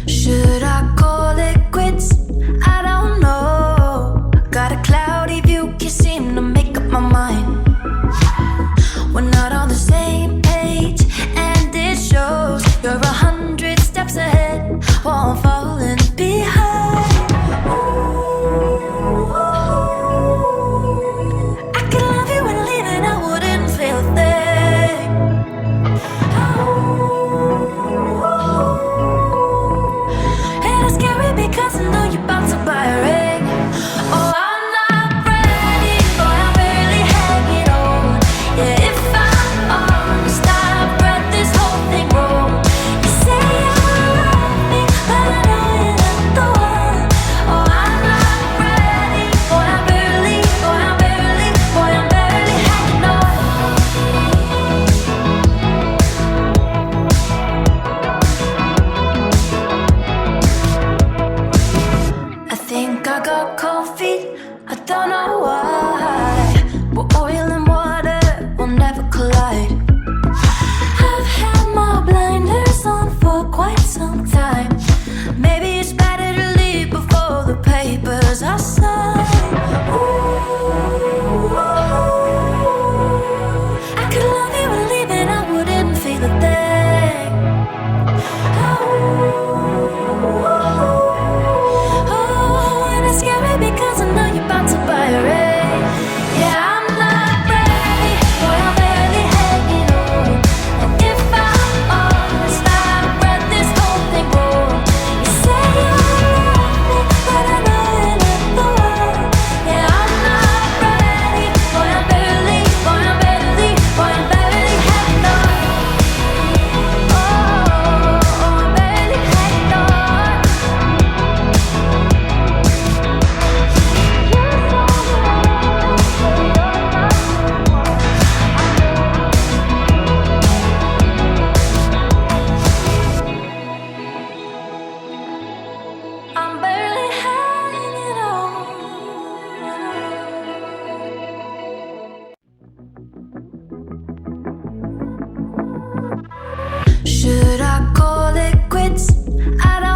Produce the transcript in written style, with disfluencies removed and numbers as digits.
Should I call it quits? I don't know. Got a cloudy view, can't seem to make up my mind. We're not on the same page, and it shows. You're 100 steps ahead while I'm falling behind. I could love you and leave and I wouldn't feel a thing. And it's scary because I know you're about to buy a ring. Oh, I'm not ready, boy, I'm barely hanging on. Yeah, if I'm honest, I've read this whole thing wrong. You say you love me, but I know you're not the one. Oh, I'm not ready, boy, I'm barely hanging on. I think I got cold feet, I don't know why. But oil and water will never collide. I've had my blinders on for quite some time. Maybe it's better to leave before the papers are signed. Ooh, I could love you and leave and I wouldn't feel a thing. Oh, and it's scary because I know you're about to buy a ring. Yeah, I'm not ready, boy, I'm barely hanging on. And if I'm honest, I've read this whole thing wrong. You say you love me, but I know you're not the one. Yeah, I'm not ready, boy, I'm barely hanging on. Oh, I'm barely hanging on. I'm barely hanging on. Should I call it quits? I don't